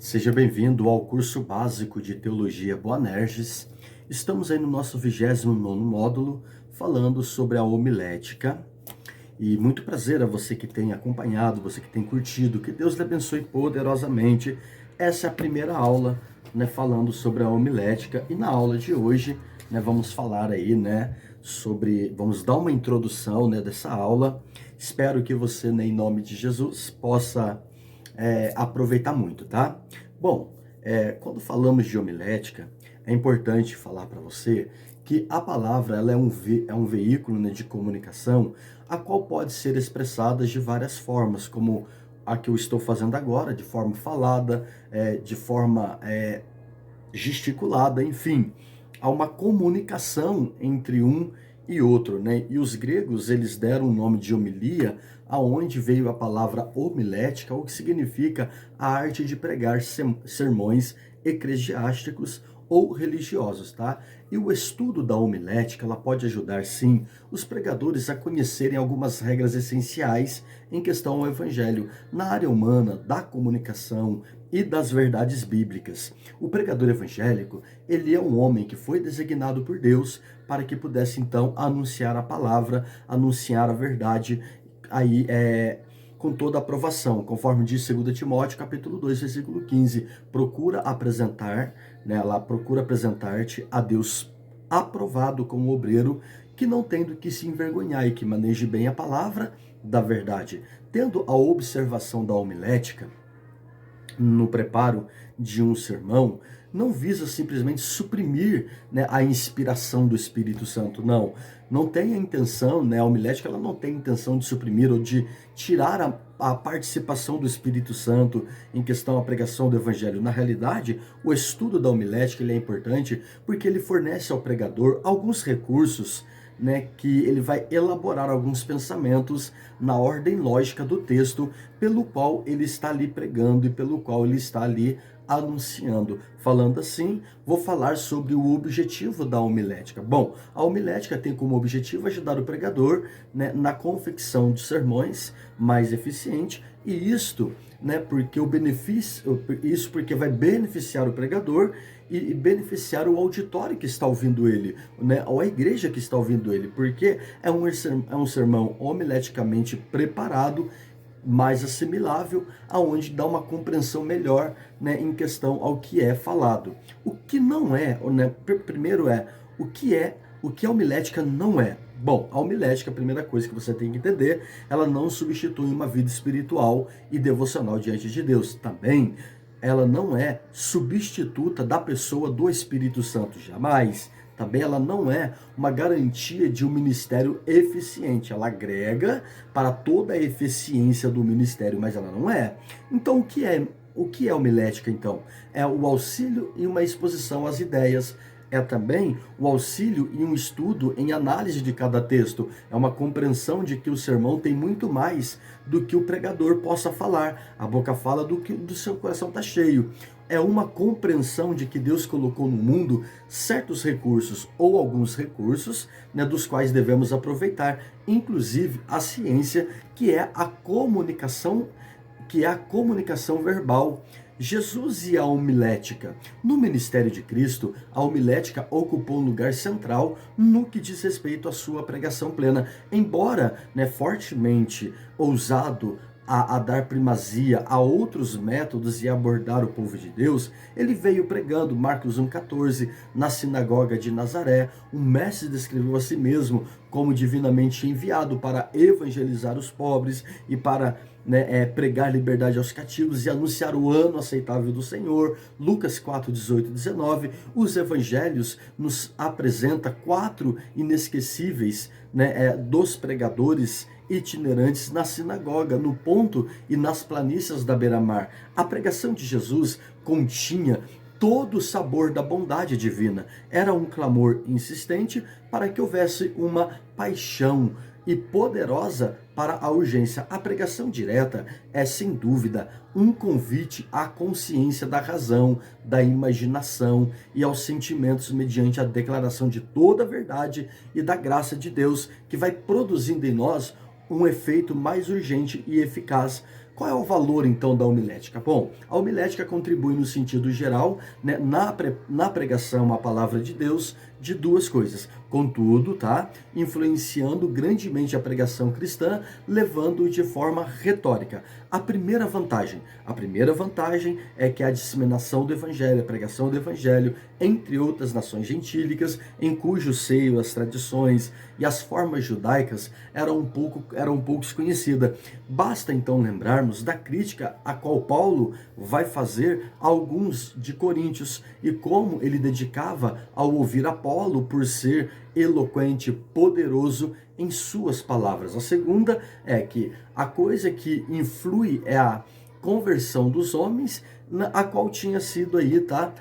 Seja bem-vindo ao curso básico de Teologia Boanerges. Estamos aí no nosso 29º módulo, falando sobre a homilética. E muito prazer a você que tem acompanhado, você que tem curtido. Que Deus lhe abençoe poderosamente. Essa é a primeira aula, falando sobre a homilética. E na aula de hoje, vamos falar aí, vamos dar uma introdução, dessa aula. Espero que você, em nome de Jesus, possa aproveitar muito, tá? Bom, quando falamos de homilética, é importante falar para você que a palavra ela é um veículo, de comunicação, a qual pode ser expressada de várias formas, como a que eu estou fazendo agora, de forma falada, de forma gesticulada, enfim. Há uma comunicação entre um e outro, E os gregos, eles deram o nome de homilia, aonde veio a palavra homilética, o que significa a arte de pregar sermões eclesiásticos ou religiosos, tá? E o estudo da homilética, ela pode ajudar, sim, os pregadores a conhecerem algumas regras essenciais em questão ao evangelho, na área humana, da comunicação e das verdades bíblicas. O pregador evangélico, ele é um homem que foi designado por Deus para que pudesse, então, anunciar a palavra, anunciar a verdade, aí com toda a aprovação, conforme diz 2 Timóteo, capítulo 2, versículo 15, procura apresentar-te a Deus aprovado como obreiro, que não tem do que se envergonhar e que maneje bem a palavra da verdade. Tendo a observação da homilética no preparo de um sermão, não visa simplesmente suprimir, a inspiração do Espírito Santo, não tem a intenção, a homilética ela não tem a intenção de suprimir ou de tirar a participação do Espírito Santo em questão à pregação do Evangelho. Na realidade, o estudo da homilética ele é importante porque ele fornece ao pregador alguns recursos, que ele vai elaborar alguns pensamentos na ordem lógica do texto, pelo qual ele está ali pregando e pelo qual ele está ali anunciando. Falando assim, vou falar sobre o objetivo da homilética. Bom, a homilética tem como objetivo ajudar o pregador, na confecção de sermões mais eficiente, e isto, porque vai beneficiar o pregador e beneficiar o auditório que está ouvindo ele, ou a igreja que está ouvindo ele, porque é um sermão homileticamente preparado, mais assimilável, aonde dá uma compreensão melhor, em questão ao que é falado. O que não é, primeiro o que a homilética não é. Bom, a homilética, a primeira coisa que você tem que entender, ela não substitui uma vida espiritual e devocional diante de Deus. Também, ela não é substituta da pessoa do Espírito Santo, jamais. Também ela não é uma garantia de um ministério eficiente. Ela agrega para toda a eficiência do ministério, mas ela não é. Então, o que é homilética, então? É o auxílio e uma exposição às ideias. É também o auxílio e um estudo em análise de cada texto. É uma compreensão de que o sermão tem muito mais do que o pregador possa falar. A boca fala do que do seu coração está cheio. É uma compreensão de que Deus colocou no mundo certos recursos ou alguns recursos, dos quais devemos aproveitar, inclusive a ciência, que é a comunicação verbal. Jesus e a homilética. No ministério de Cristo, a homilética ocupou um lugar central no que diz respeito à sua pregação plena. Embora, fortemente ousado a dar primazia a outros métodos e abordar o povo de Deus, ele veio pregando. Marcos 1,14, na sinagoga de Nazaré, o mestre descreveu a si mesmo como divinamente enviado para evangelizar os pobres e para pregar liberdade aos cativos e anunciar o ano aceitável do Senhor. Lucas 4, 18 e 19. Os evangelhos nos apresenta 4 inesquecíveis, dos pregadores itinerantes na sinagoga, no ponto e nas planícies da beira-mar. A pregação de Jesus continha todo o sabor da bondade divina. Era um clamor insistente para que houvesse uma paixão e poderosa para a urgência. A pregação direta é, sem dúvida, um convite à consciência da razão, da imaginação e aos sentimentos mediante a declaração de toda a verdade e da graça de Deus, que vai produzindo em nós um efeito mais urgente e eficaz Qual é o valor, então, da homilética? Bom, a homilética contribui no sentido geral, né, na pregação à palavra de Deus, de duas coisas. Contudo, tá, influenciando grandemente a pregação cristã, levando de forma retórica. A primeira vantagem é que a disseminação do evangelho, a pregação do evangelho, entre outras nações gentílicas, em cujo seio as tradições e as formas judaicas eram um pouco desconhecidas. Basta então lembrarmos da crítica a qual Paulo vai fazer a alguns de Coríntios e como ele dedicava ao ouvir Apolo por ser eloquente, poderoso em suas palavras. A segunda é que a coisa que influi é a conversão dos homens, a qual tinha sido aí, tá?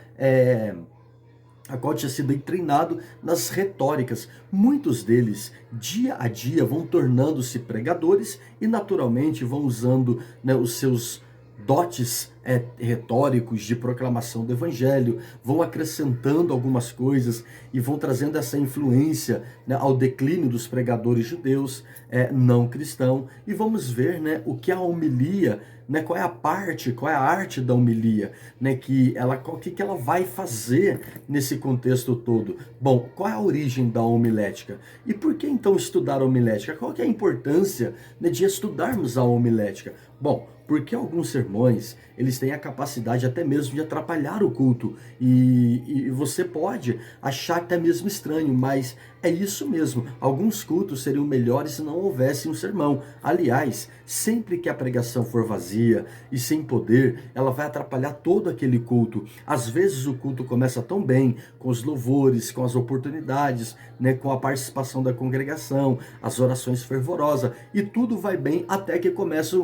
A qual tinha sido treinado nas retóricas. Muitos deles, dia a dia, vão tornando-se pregadores e, naturalmente, vão usando, né, os seus dotes retóricos de proclamação do evangelho, vão acrescentando algumas coisas e vão trazendo essa influência, né, ao declínio dos pregadores judeus não cristãos. E vamos ver, né, o que a homilia, né, qual é a arte da homilia, né, o que ela vai fazer nesse contexto todo. Bom, qual é a origem da homilética? E por que então estudar a homilética? Qual que é a importância, né, de estudarmos a homilética? Bom, porque alguns sermões, eles têm a capacidade até mesmo de atrapalhar o culto. E você pode achar até mesmo estranho, mas é isso mesmo. Alguns cultos seriam melhores se não houvesse um sermão. Aliás, sempre que a pregação for vazia e sem poder, ela vai atrapalhar todo aquele culto. Às vezes o culto começa tão bem, com os louvores, com as oportunidades, né, com a participação da congregação, as orações fervorosas, e tudo vai bem até que começa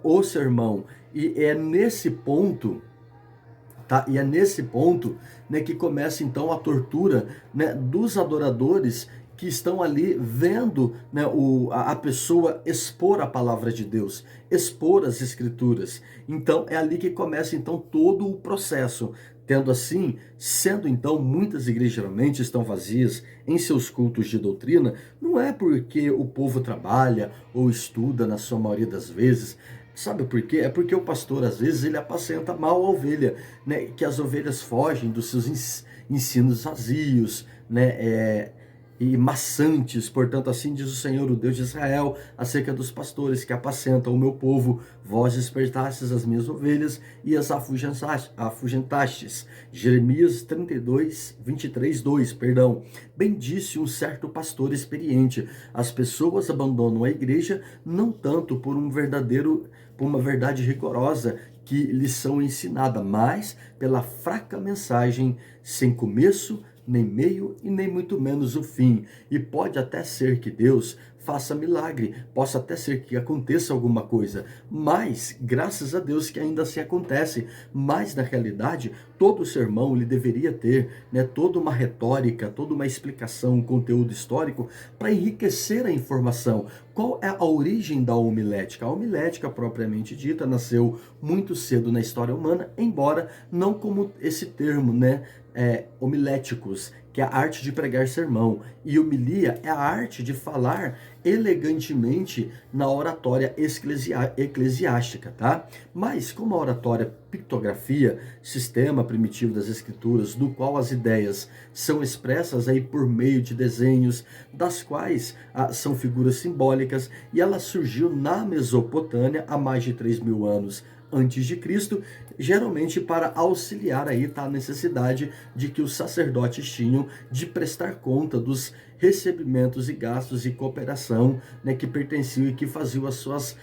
o sermão. E é nesse ponto, tá? E é nesse ponto, né, que começa então a tortura, né, dos adoradores que estão ali vendo, né, a pessoa expor a palavra de Deus, expor as escrituras. Então é ali que começa então todo o processo. Sendo então muitas igrejas geralmente estão vazias em seus cultos de doutrina, não é porque o povo trabalha ou estuda na sua maioria das vezes. Sabe por quê? É porque o pastor, às vezes, ele apacenta mal a ovelha, né? Que as ovelhas fogem dos seus ensinos vazios, né? E maçantes. Portanto, assim diz o Senhor, o Deus de Israel, acerca dos pastores que apacentam o meu povo: vós despertastes as minhas ovelhas e as afugentastes. Jeremias 23, 2. Bem disse um certo pastor experiente: as pessoas abandonam a igreja não tanto por uma verdade rigorosa que lhes são ensinada, mas pela fraca mensagem sem começo, nem meio e nem muito menos o fim. E pode até ser que Deus faça milagre, possa até ser que aconteça alguma coisa, mas graças a Deus que ainda assim acontece. Mas na realidade, todo sermão ele deveria ter, né, toda uma retórica, toda uma explicação, um conteúdo histórico para enriquecer a informação. Qual é a origem da homilética? A homilética, propriamente dita, nasceu muito cedo na história humana, embora não como esse termo, né? Homiléticos, que é a arte de pregar sermão, e homilia é a arte de falar elegantemente na oratória eclesiástica, tá? Mas como a oratória pictografia, sistema primitivo das escrituras, do qual as ideias são expressas aí por meio de desenhos, das quais são figuras simbólicas, e ela surgiu na Mesopotâmia há mais de 3.000 anos antes de Cristo, geralmente para auxiliar aí, tá, a necessidade de que os sacerdotes tinham de prestar conta dos recebimentos e gastos e cooperação, né, que pertenciam e que faziam as suas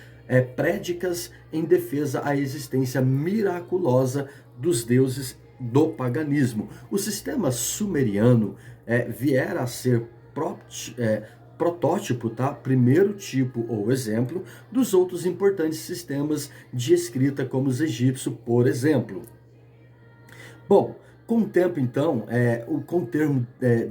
prédicas em defesa à existência miraculosa dos deuses do paganismo. O sistema sumeriano viera a ser protótipo, tá? Primeiro tipo ou exemplo dos outros importantes sistemas de escrita, como os egípcios, por exemplo. Bom, com o tempo, então, com o termo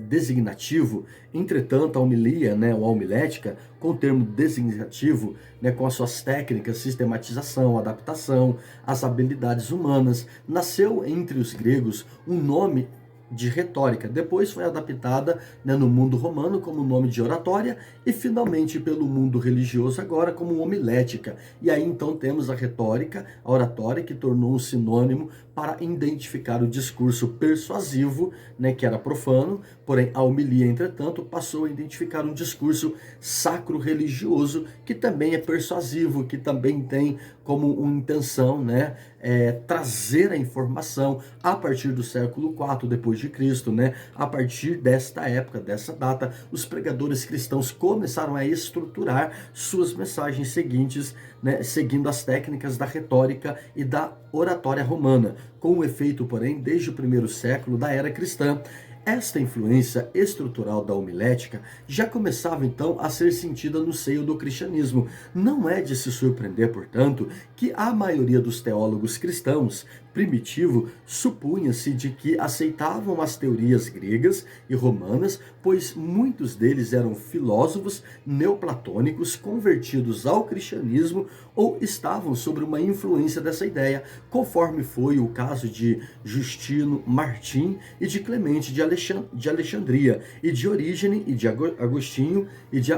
designativo, entretanto, a homilia, né, ou a homilética, com o termo designativo, né, com as suas técnicas, sistematização, adaptação, as habilidades humanas, nasceu entre os gregos um nome de retórica. Depois foi adaptada, né, no mundo romano como nome de oratória e finalmente pelo mundo religioso agora como homilética. E aí então temos a retórica, a oratória, que tornou um sinônimo para identificar o discurso persuasivo, né, que era profano, porém a homilia, entretanto, passou a identificar um discurso sacro-religioso que também é persuasivo, que também tem como uma intenção, né, trazer a informação a partir do século IV depois de Cristo, né? A partir desta época, dessa data, os pregadores cristãos começaram a estruturar suas mensagens seguintes, né, seguindo as técnicas da retórica e da oratória romana, com o efeito, porém, desde o primeiro século da era cristã. Esta influência estrutural da homilética já começava então a ser sentida no seio do cristianismo. Não é de se surpreender, portanto, que a maioria dos teólogos cristãos primitivo supunha-se de que aceitavam as teorias gregas e romanas, pois muitos deles eram filósofos neoplatônicos convertidos ao cristianismo ou estavam sob uma influência dessa ideia, conforme foi o caso de Justino, Martim e de Clemente de Alexandria, e de Orígene, e de Agostinho, e de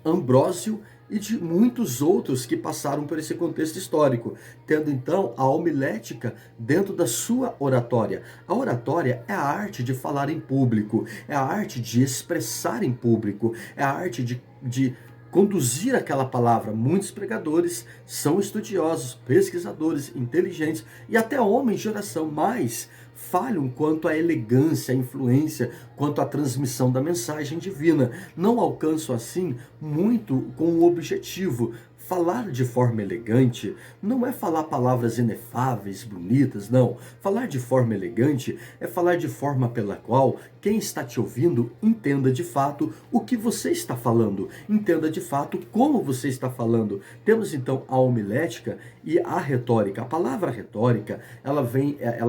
Ambrósio, e de muitos outros que passaram por esse contexto histórico, tendo então a homilética dentro da sua oratória. A oratória é a arte de falar em público, é a arte de expressar em público, é a arte de conduzir aquela palavra. Muitos pregadores são estudiosos, pesquisadores, inteligentes e até homens de oração, mas falham quanto à elegância, à influência, quanto à transmissão da mensagem divina. Não alcançam assim muito com o objetivo. Falar de forma elegante não é falar palavras inefáveis, bonitas, não. Falar de forma elegante é falar de forma pela qual quem está te ouvindo entenda de fato o que você está falando, entenda de fato como você está falando. Temos então a homilética e a retórica. A palavra retórica, ela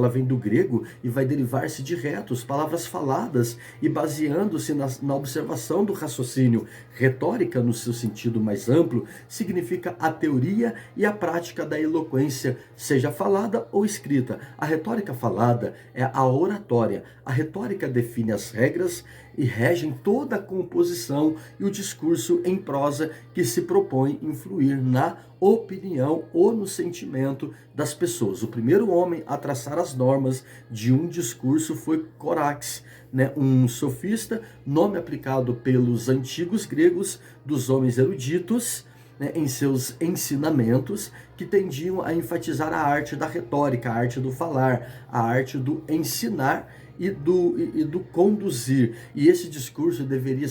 vem do grego e vai derivar-se de retos, palavras faladas e baseando-se na observação do raciocínio. Retórica, no seu sentido mais amplo, significa a teoria e a prática da eloquência, seja falada ou escrita. A retórica falada é a oratória. A retórica define as regras e regem toda a composição e o discurso em prosa que se propõe influir na opinião ou no sentimento das pessoas. O primeiro homem a traçar as normas de um discurso foi Corax, né, um sofista, nome aplicado pelos antigos gregos dos homens eruditos, né, em seus ensinamentos, que tendiam a enfatizar a arte da retórica, a arte do falar, a arte do ensinar e do conduzir. E esse discurso deveria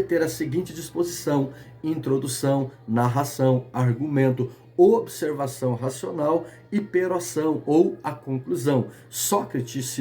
ter a seguinte disposição: introdução, narração, argumento, observação racional e peroração, ou a conclusão. Sócrates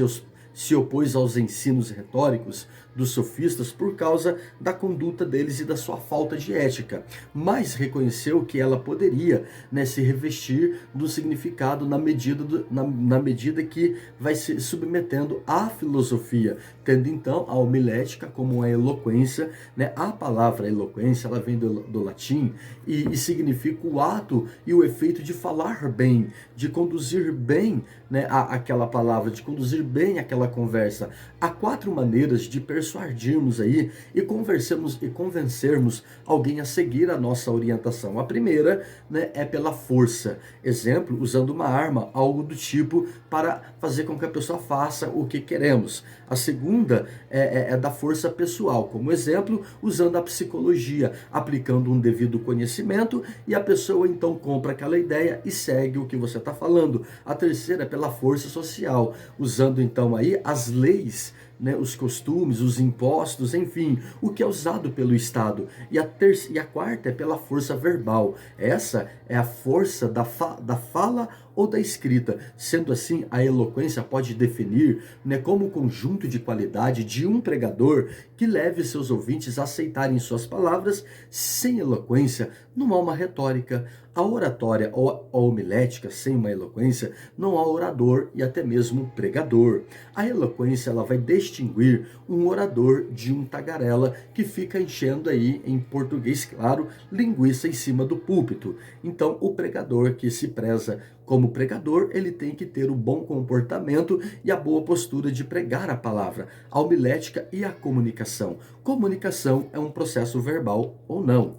se opôs aos ensinos retóricos dos sofistas por causa da conduta deles e da sua falta de ética, mas reconheceu que ela poderia, né, se revestir do significado na medida que vai se submetendo à filosofia, tendo então a homilética como a eloquência, né? A palavra eloquência, ela vem do latim e significa o ato e o efeito de falar bem, de conduzir bem, né, aquela palavra, de conduzir bem aquela conversa. Há 4 maneiras de persuadirmos aí e convencermos alguém a seguir a nossa orientação. A primeira, né, é pela força. Exemplo, usando uma arma, algo do tipo, para fazer com que a pessoa faça o que queremos. A segunda é da força pessoal, como exemplo, usando a psicologia, aplicando um devido conhecimento e a pessoa então compra aquela ideia e segue o que você está falando. A terceira é pela força social, usando então aí as leis, né, os costumes, os impostos, enfim, o que é usado pelo Estado. E a quarta é pela força verbal. Essa é a força da fala ou da escrita. Sendo assim, a eloquência pode definir, né, como um conjunto de qualidade de um pregador que leve seus ouvintes a aceitarem suas palavras. Sem eloquência, não há uma retórica. A oratória ou a homilética, sem uma eloquência, não há orador e até mesmo pregador. A eloquência, ela vai distinguir um orador de um tagarela que fica enchendo aí, em português claro, linguiça em cima do púlpito. Então, o pregador que se preza como pregador, ele tem que ter o bom comportamento e a boa postura de pregar a palavra, a homilética e a comunicação. Comunicação é um processo verbal ou não,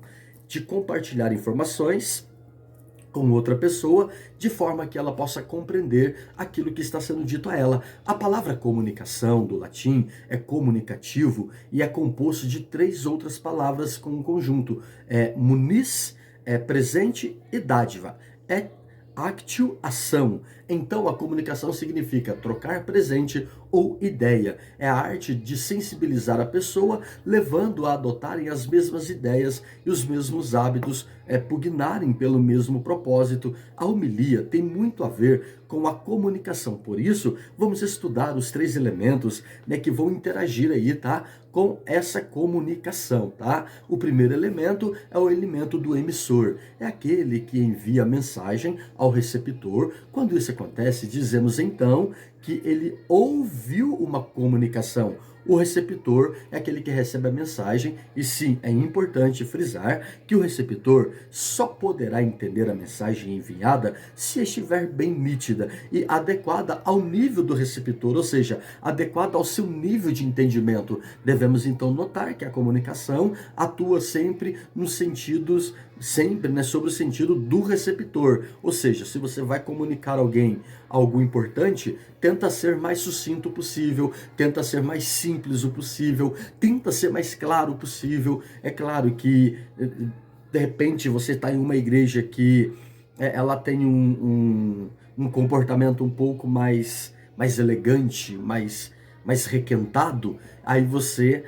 de compartilhar informações com outra pessoa, de forma que ela possa compreender aquilo que está sendo dito a ela. A palavra comunicação, do latim, é comunicativo e é composto de 3 outras palavras com um conjunto. Muniz, presente e dádiva. É actio, ação. Então, a comunicação significa trocar presente ou ideia. É a arte de sensibilizar a pessoa, levando a adotarem as mesmas ideias e os mesmos hábitos, pugnarem pelo mesmo propósito. A homilia tem muito a ver com a comunicação. Por isso, vamos estudar os 3 elementos, né, que vão interagir aí, tá, com essa comunicação, tá? O primeiro elemento é o elemento do emissor. É aquele que envia a mensagem ao receptor. Quando isso acontece, dizemos então que ele ouviu uma comunicação. O receptor é aquele que recebe a mensagem, e sim, é importante frisar que o receptor só poderá entender a mensagem enviada se estiver bem nítida e adequada ao nível do receptor, ou seja, adequada ao seu nível de entendimento. Devemos então notar que a comunicação atua sempre nos sentidos, sempre, né, sobre o sentido do receptor. Ou seja, se você vai comunicar a alguém algo importante, tenta ser mais sucinto possível, tenta ser mais simples o possível, tenta ser mais claro o possível. É claro que, de repente, você está em uma igreja que ela tem um comportamento um pouco mais elegante, mais requintado, aí você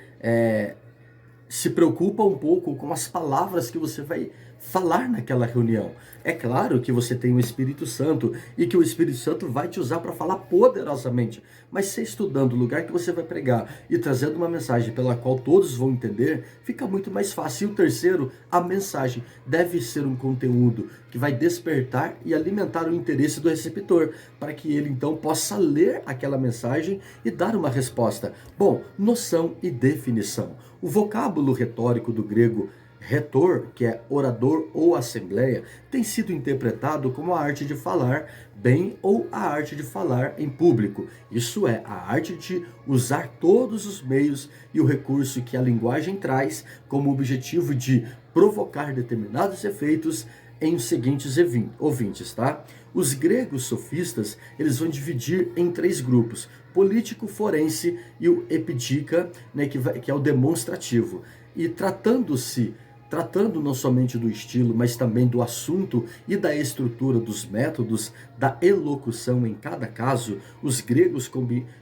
se preocupa um pouco com as palavras que você vai falar naquela reunião. É claro que você tem o Espírito Santo e que o Espírito Santo vai te usar para falar poderosamente, mas se estudando o lugar que você vai pregar e trazendo uma mensagem pela qual todos vão entender, fica muito mais fácil. E o terceiro, a mensagem deve ser um conteúdo que vai despertar e alimentar o interesse do receptor, para que ele então possa ler aquela mensagem e dar uma resposta. Bom, noção e definição. O vocábulo retórico do grego retor, que é orador ou assembleia, tem sido interpretado como a arte de falar bem ou a arte de falar em público. Isso é, a arte de usar todos os meios e o recurso que a linguagem traz como objetivo de provocar determinados efeitos em os seguintes ouvintes, tá? Os gregos sofistas, eles vão dividir em 3 grupos: político, forense e o epidica, né, que é o demonstrativo. E tratando não somente do estilo, mas também do assunto e da estrutura dos métodos da elocução em cada caso, os gregos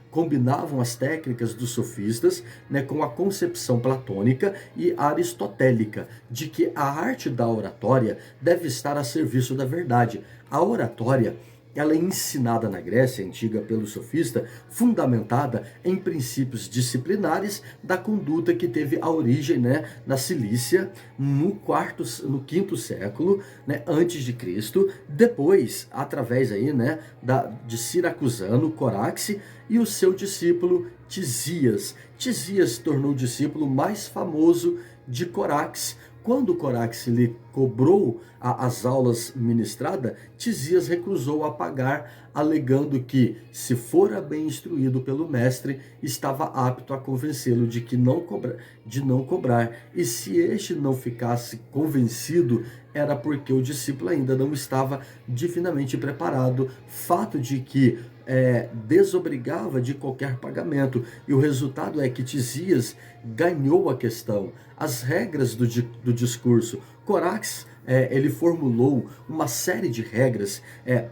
combinavam as técnicas dos sofistas, né, com a concepção platônica e aristotélica de que a arte da oratória deve estar a serviço da verdade. A oratória, ela é ensinada na Grécia Antiga pelo sofista, fundamentada em princípios disciplinares da conduta que teve a origem, né, na Cilícia no quinto século, né, antes de Cristo. Depois, através aí, né, de Siracusano, Coraxe, e o seu discípulo Tisias. Tisias se tornou o discípulo mais famoso de Coraxe. Quando Coraxe lhe cobrou as aulas ministradas, Tisias recusou a pagar, alegando que, se fora bem instruído pelo mestre, estava apto a convencê-lo de não cobrar. E se este não ficasse convencido, era porque o discípulo ainda não estava divinamente preparado, fato de que desobrigava de qualquer pagamento. E o resultado é que Tisias ganhou a questão. As regras do discurso. Coraxe, ele formulou uma série de regras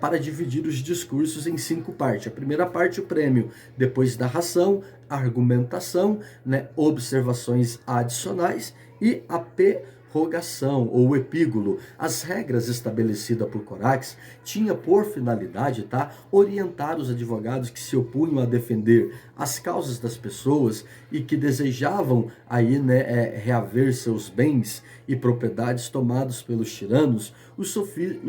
para dividir os discursos em 5 partes. A primeira parte, o prêmio, depois narração, argumentação, né, observações adicionais e a rogação ou epígolo. As regras estabelecidas por Corax tinha por finalidade, orientar os advogados que se opunham a defender as causas das pessoas e que desejavam aí, reaver seus bens e propriedades tomados pelos tiranos. Os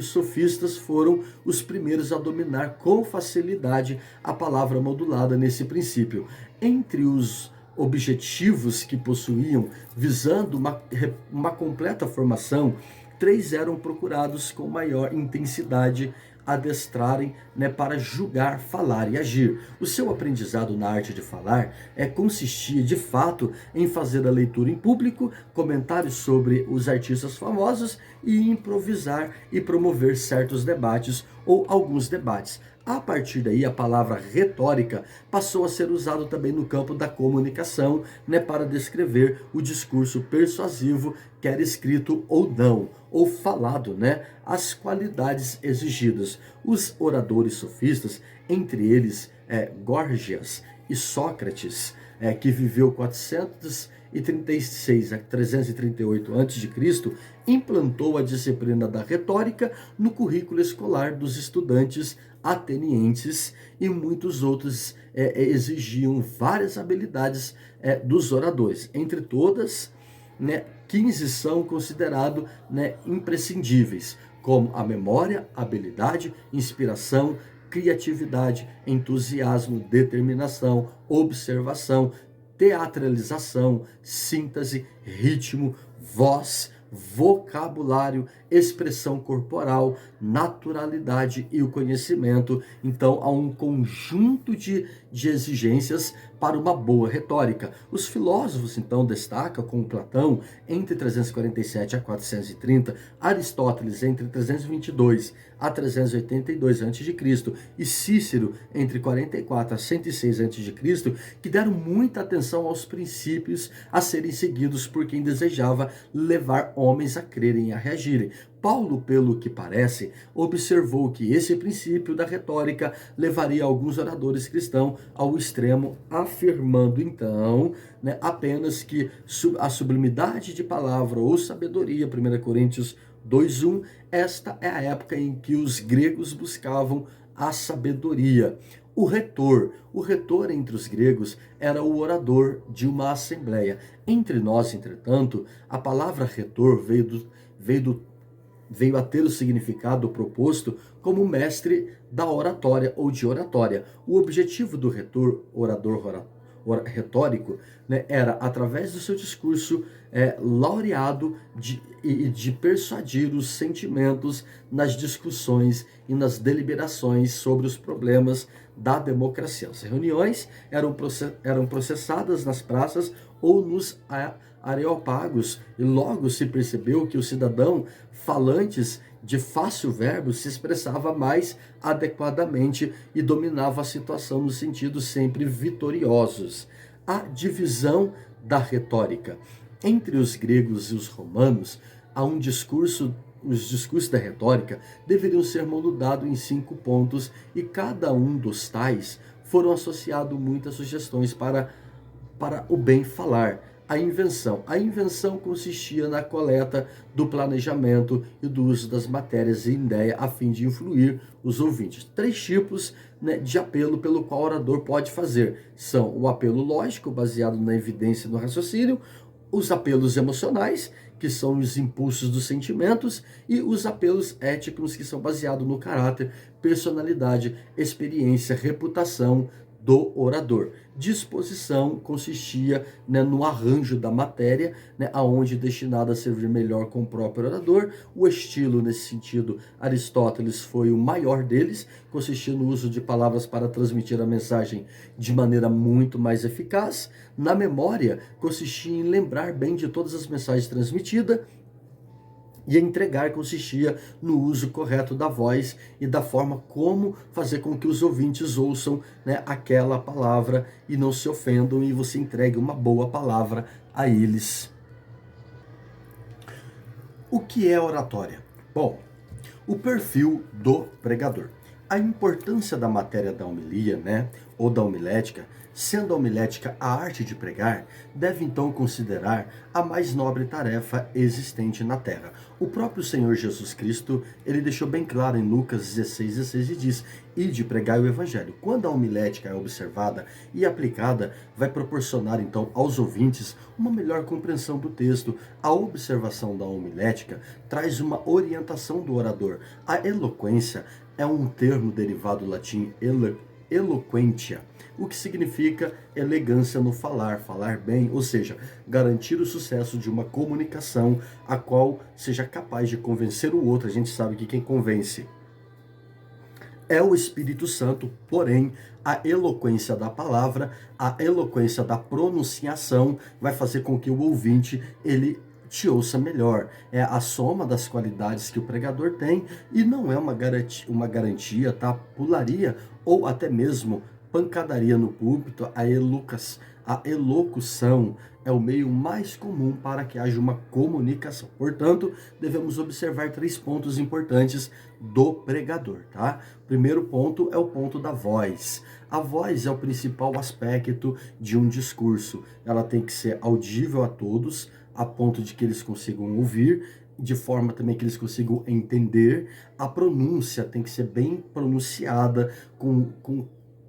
sofistas foram os primeiros a dominar com facilidade a palavra modulada nesse princípio. Entre os objetivos que possuíam, visando uma completa formação, 3 eram procurados com maior intensidade adestrarem, para julgar, falar e agir. O seu aprendizado na arte de falar consistia de fato em fazer a leitura em público, comentários sobre os artistas famosos e improvisar e promover certos debates ou alguns debates. A partir daí, a palavra retórica passou a ser usada também no campo da comunicação, para descrever o discurso persuasivo, quer escrito ou não, ou falado, as qualidades exigidas. Os oradores sofistas, entre eles Górgias e Sócrates, que viveu 436 a 338 a.C., implantou a disciplina da retórica no currículo escolar dos estudantes atenienses, e muitos outros exigiam várias habilidades dos oradores. Entre todas, 15 são considerados imprescindíveis, como a memória, habilidade, inspiração, criatividade, entusiasmo, determinação, observação, teatralização, síntese, ritmo, voz, vocabulário, expressão corporal, naturalidade e o conhecimento. Então, há um conjunto de exigências para uma boa retórica. Os filósofos, então, destacam como Platão, entre 347 a 430, Aristóteles, entre 322 a 382 a.C., e Cícero, entre 44 a 106 a.C., que deram muita atenção aos princípios a serem seguidos por quem desejava levar homens a crerem e a reagirem. Paulo, pelo que parece, observou que esse princípio da retórica levaria alguns oradores cristãos ao extremo, afirmando então, apenas que a sublimidade de palavra ou sabedoria, 1 Coríntios 2:1, esta é a época em que os gregos buscavam a sabedoria. O retor entre os gregos era o orador de uma assembleia. Entre nós, entretanto, a palavra retor veio a ter o significado proposto como mestre da oratória ou de oratória. O objetivo do orador retórico, era, através do seu discurso laureado, de persuadir os sentimentos nas discussões e nas deliberações sobre os problemas da democracia. As reuniões eram processadas nas praças ou nos areopagos, e logo se percebeu que o cidadão falantes de fácil verbo se expressava mais adequadamente e dominava a situação no sentido sempre vitoriosos. A divisão da retórica. Entre os gregos e os romanos, os discursos da retórica deveriam ser moldados em 5 pontos, e cada um dos tais foram associados muitas sugestões para o bem falar. A invenção consistia na coleta do planejamento e do uso das matérias e ideia a fim de influir os ouvintes. 3 tipos de apelo pelo qual o orador pode fazer. São o apelo lógico, baseado na evidência e no raciocínio, os apelos emocionais, que são os impulsos dos sentimentos, e os apelos éticos, que são baseados no caráter, personalidade, experiência, reputação do orador. Disposição consistia no arranjo da matéria, aonde destinada a servir melhor com o próprio orador. O estilo, nesse sentido, Aristóteles foi o maior deles, consistia no uso de palavras para transmitir a mensagem de maneira muito mais eficaz. Na memória, consistia em lembrar bem de todas as mensagens transmitidas, e entregar consistia no uso correto da voz e da forma como fazer com que os ouvintes ouçam aquela palavra e não se ofendam, e você entregue uma boa palavra a eles. O que é oratória? Bom, o perfil do pregador. A importância da matéria da homilia, ou da homilética, Sendo a homilética a arte de pregar, deve então considerar a mais nobre tarefa existente na terra. O próprio Senhor Jesus Cristo, ele deixou bem claro em Lucas 16:16 e diz: "Ide pregai o evangelho". Quando a homilética é observada e aplicada, vai proporcionar então aos ouvintes uma melhor compreensão do texto. A observação da homilética traz uma orientação do orador. A eloquência é um termo derivado do latim eloquentia, o que significa elegância no falar, falar bem, ou seja, garantir o sucesso de uma comunicação a qual seja capaz de convencer o outro. A gente sabe que quem convence é o Espírito Santo, porém, a eloquência da palavra, a eloquência da pronunciação vai fazer com que o ouvinte, ele te ouça melhor. É a soma das qualidades que o pregador tem e não é uma garantia, tá? Pularia ou até mesmo pancadaria no púlpito. A elocução é o meio mais comum para que haja uma comunicação. Portanto, devemos observar 3 pontos importantes do pregador, tá? Primeiro ponto é o ponto da voz. A voz é o principal aspecto de um discurso. Ela tem que ser audível a todos, a ponto de que eles consigam ouvir, de forma também que eles consigam entender. A pronúncia tem que ser bem pronunciada, com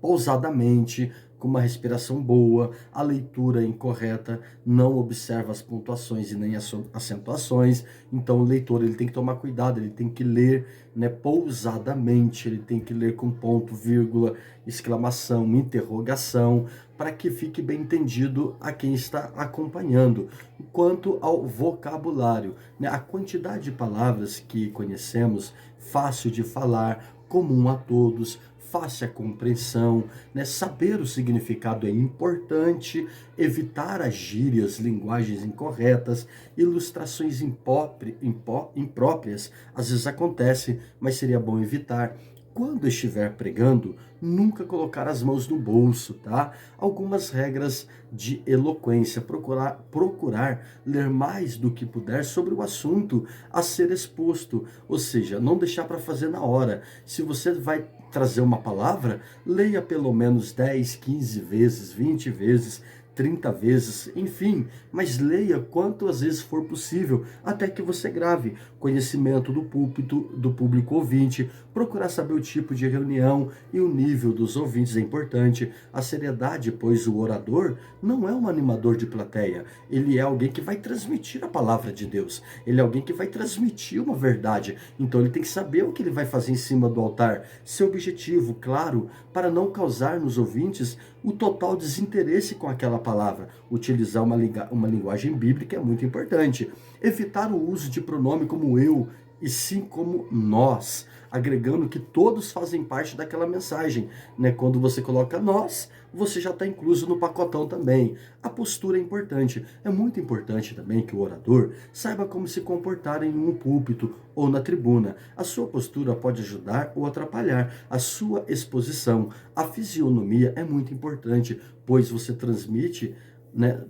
pausadamente, com uma respiração boa. A leitura incorreta não observa as pontuações e nem as acentuações. Então o leitor, ele tem que tomar cuidado, ele tem que ler, né, pausadamente, ele tem que ler com ponto, vírgula, exclamação, interrogação, para que fique bem entendido a quem está acompanhando. Quanto ao vocabulário, né, a quantidade de palavras que conhecemos, fácil de falar, comum a todos, fácil a compreensão, né? Saber o significado é importante, evitar as gírias, linguagens incorretas, ilustrações impróprias, às vezes acontece, mas seria bom evitar. Quando estiver pregando, nunca colocar as mãos no bolso, tá? Algumas regras de eloquência: procurar ler mais do que puder sobre o assunto a ser exposto, ou seja, não deixar para fazer na hora. Se você vai trazer uma palavra, leia pelo menos 10, 15 vezes, 20 vezes, 30 vezes, enfim, mas leia quantas vezes for possível, até que você grave. Conhecimento do púlpito, do público ouvinte, procurar saber o tipo de reunião e o nível dos ouvintes é importante. A seriedade, pois o orador não é um animador de plateia, ele é alguém que vai transmitir a palavra de Deus, ele é alguém que vai transmitir uma verdade, então ele tem que saber o que ele vai fazer em cima do altar. Seu objetivo, claro, para não causar nos ouvintes o total desinteresse com aquela palavra. Utilizar uma linguagem bíblica é muito importante. Evitar o uso de pronome como eu e sim como nós, agregando que todos fazem parte daquela mensagem, né? Quando você coloca nós, você já está incluso no pacotão também. A postura é importante. É muito importante também que o orador saiba como se comportar em um púlpito ou na tribuna. A sua postura pode ajudar ou atrapalhar a sua exposição. A fisionomia é muito importante, pois você transmite, né,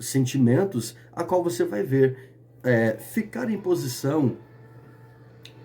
sentimentos a qual você vai ver. Ficar em posição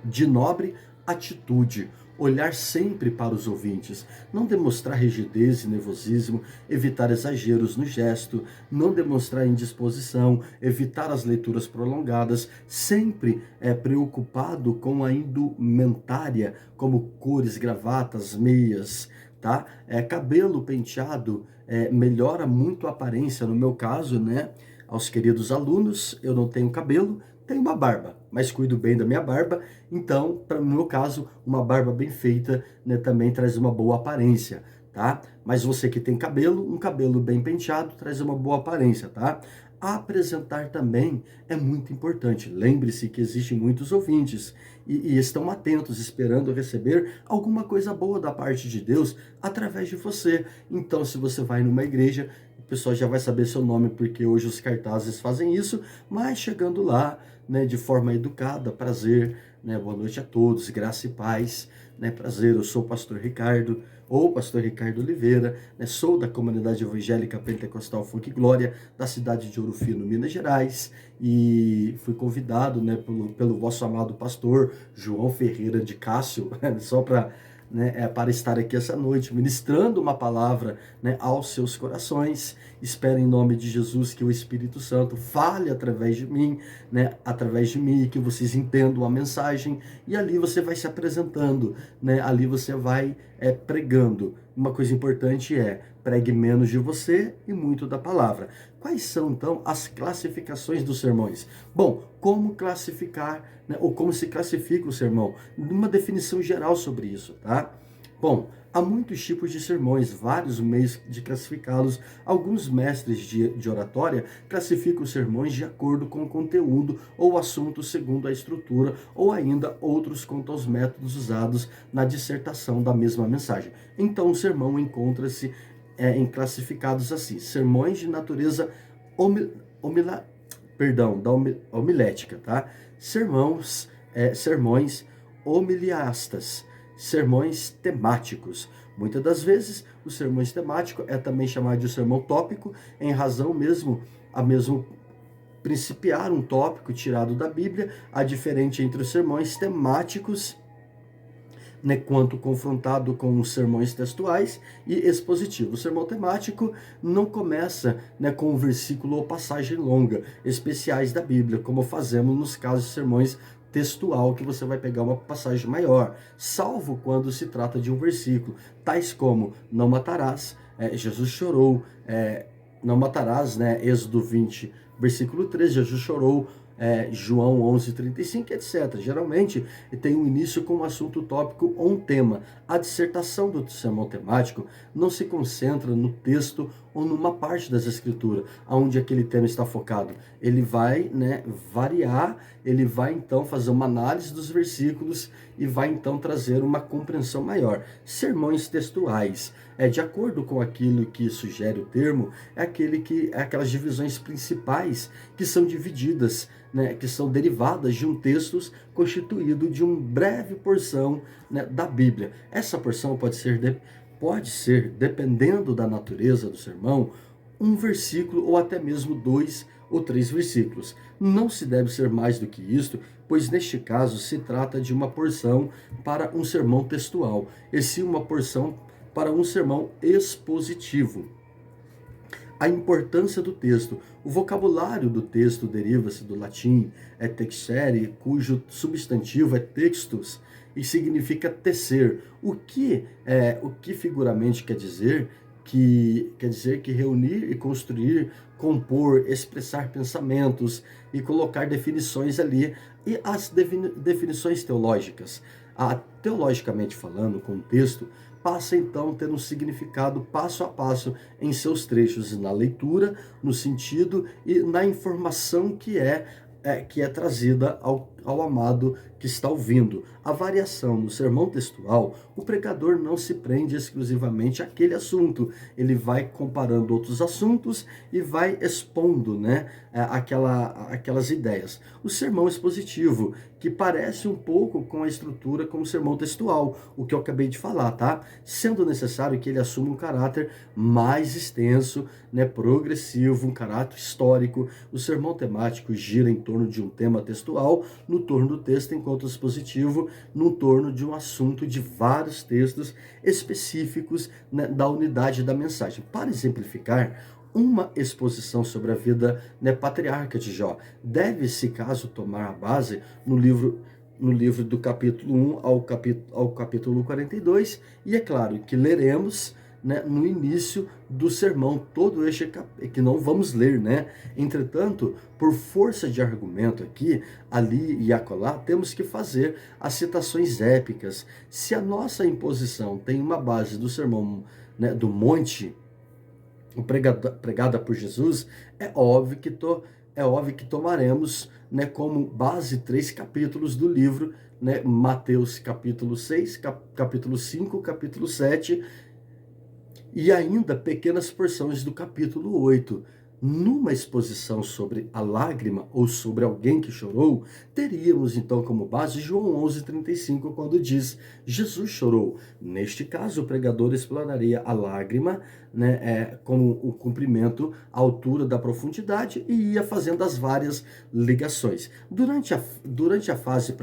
de nobre atitude, olhar sempre para os ouvintes, não demonstrar rigidez e nervosismo, evitar exageros no gesto, não demonstrar indisposição, evitar as leituras prolongadas, sempre preocupado com a indumentária, como cores, gravatas, meias, tá? Cabelo penteado melhora muito a aparência. No meu caso, né, aos queridos alunos, eu não tenho cabelo, tenho uma barba, mas cuido bem da minha barba, então, no meu caso, uma barba bem feita, né, também traz uma boa aparência, tá? Mas você que tem cabelo, um cabelo bem penteado traz uma boa aparência, tá? Apresentar também é muito importante. Lembre-se que existem muitos ouvintes e estão atentos, esperando receber alguma coisa boa da parte de Deus através de você. Então, se você vai numa igreja, o pessoal já vai saber seu nome, porque hoje os cartazes fazem isso, mas chegando lá, né, de forma educada: prazer, né, boa noite a todos, graça e paz, né, prazer, eu sou o pastor Ricardo, ou pastor Ricardo Oliveira, né, sou da comunidade evangélica pentecostal Fonte Glória, da cidade de Ouro Fino, Minas Gerais, e fui convidado, né, pelo vosso amado pastor João Ferreira de Cássio, só para né, para estar aqui essa noite, ministrando uma palavra, né, aos seus corações. Espero em nome de Jesus que o Espírito Santo fale através de mim, né, que vocês entendam a mensagem, e ali você vai se apresentando, né, ali você vai pregando. Uma coisa importante é: pregue menos de você e muito da palavra. Quais são, então, as classificações dos sermões? Bom, como classificar, né, ou como se classifica o sermão? Uma definição geral sobre isso, tá? Bom, há muitos tipos de sermões, vários meios de classificá-los. Alguns mestres de oratória classificam os sermões de acordo com o conteúdo ou assunto segundo a estrutura, ou ainda outros quanto aos métodos usados na dissertação da mesma mensagem. Então, o sermão encontra-se em classificados assim: sermões de natureza homilética, tá? Sermões homiliastas, sermões temáticos. Muitas das vezes, o sermão temático é também chamado de sermão tópico, em razão a mesmo principiar um tópico tirado da Bíblia. A diferença entre os sermões temáticos, né, quanto confrontado com os sermões textuais e expositivos. O sermão temático não começa, né, com um versículo ou passagem longa, especiais da Bíblia, como fazemos nos casos de sermões textual, que você vai pegar uma passagem maior, salvo quando se trata de um versículo, tais como não matarás, Jesus chorou, não matarás, né, Êxodo 20, versículo 13, Jesus chorou, João 11:35, etc. Geralmente tem um início com um assunto tópico ou um tema. A dissertação do sermão temático não se concentra no texto ou numa parte das escrituras onde aquele tema está focado. Ele vai, né, variar, ele vai então fazer uma análise dos versículos e vai então trazer uma compreensão maior. Sermões textuais, de acordo com aquilo que sugere o termo, é aquelas divisões principais que são divididas, né, que são derivadas de um texto constituído de uma breve porção, né, da Bíblia. Essa porção pode ser, dependendo da natureza do sermão, um versículo ou até mesmo 2 ou 3 versículos. Não se deve ser mais do que isto, pois neste caso se trata de uma porção para um sermão textual, e sim uma porção para um sermão expositivo. A importância do texto. O vocabulário do texto deriva-se do latim texere, cujo substantivo é textus e significa tecer. O que figuramente quer dizer que reunir e construir, compor, expressar pensamentos e colocar definições ali. E as definições teológicas. Teologicamente falando, o contexto passa então a ter um significado passo a passo em seus trechos, na leitura, no sentido e na informação que é trazida ao amado que está ouvindo. A variação no sermão textual, o pregador não se prende exclusivamente àquele assunto, ele vai comparando outros assuntos e vai expondo, né, aquelas ideias. O sermão expositivo, que parece um pouco com a estrutura como o sermão textual, o que eu acabei de falar, tá? Sendo necessário que ele assuma um caráter mais extenso, né, progressivo, um caráter histórico. O sermão temático gira em torno de um tema textual, no torno do texto, enquanto o expositivo no torno de um assunto de vários textos específicos, né, da unidade da mensagem. Para exemplificar, uma exposição sobre a vida, né, patriarca de Jó deve-se, caso tomar a base, no livro do capítulo 1 ao capítulo 42, e é claro que leremos, né, no início do sermão todo este que não vamos ler, né? Entretanto, por força de argumento aqui, ali e acolá, temos que fazer as citações épicas. Se a nossa imposição tem uma base do sermão, né, do monte, pregada por Jesus, é óbvio que tomaremos, né, como base 3 capítulos do livro, né, Mateus capítulo 6, capítulo 5, capítulo 7, e ainda pequenas porções do capítulo 8. Numa exposição sobre a lágrima ou sobre alguém que chorou, teríamos então como base João 11:35, quando diz: Jesus chorou. Neste caso, o pregador explanaria a lágrima, né, como o comprimento, a altura da profundidade, e ia fazendo as várias ligações. Durante a fase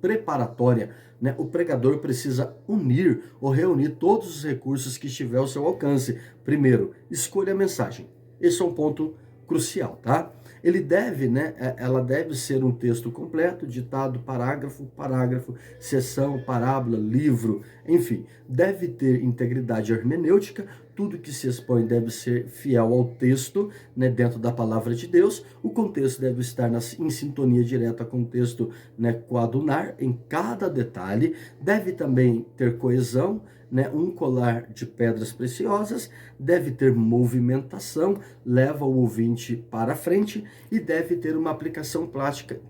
preparatória, né, o pregador precisa unir ou reunir todos os recursos que estiver ao seu alcance. Primeiro, escolha a mensagem. Esse é um ponto crucial, tá? Ele deve, né, ela deve ser um texto completo, ditado, parágrafo, parágrafo, seção, parábola, livro, enfim, deve ter integridade hermenêutica, tudo que se expõe deve ser fiel ao texto, né, dentro da palavra de Deus, o contexto deve estar em sintonia direta com o texto, né, coadunar, em cada detalhe, deve também ter coesão, né, um colar de pedras preciosas, deve ter movimentação, leva o ouvinte para frente e deve ter uma aplicação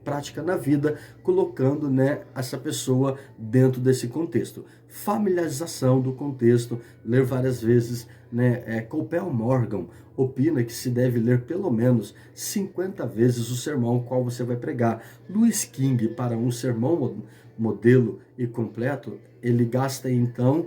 prática na vida, colocando, né, essa pessoa dentro desse contexto. Familiarização do contexto, ler várias vezes, né, Copel Morgan opina que se deve ler pelo menos 50 vezes o sermão qual você vai pregar. Louis King, para um sermão modelo e completo, ele gasta então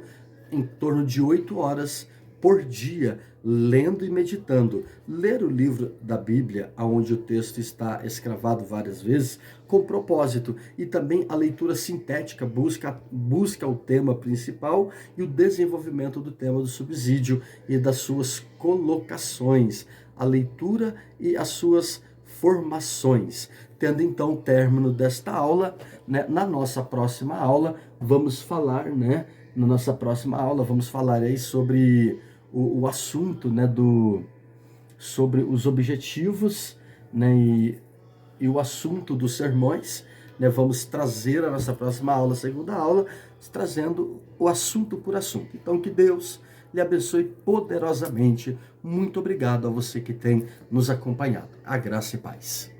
em torno de 8 horas por dia, lendo e meditando. Ler o livro da Bíblia, onde o texto está escravado várias vezes, com propósito. E também a leitura sintética busca o tema principal e o desenvolvimento do tema do subsídio e das suas colocações. A leitura e as suas formações. Tendo então o término desta aula, né, na nossa próxima aula, vamos falar, né, na nossa próxima aula, vamos falar aí sobre o assunto, né, sobre os objetivos, né, e o assunto dos sermões, né, vamos trazer a nossa próxima aula, segunda aula, trazendo o assunto por assunto. Então, que Deus lhe abençoe poderosamente. Muito obrigado a você que tem nos acompanhado. A graça e paz.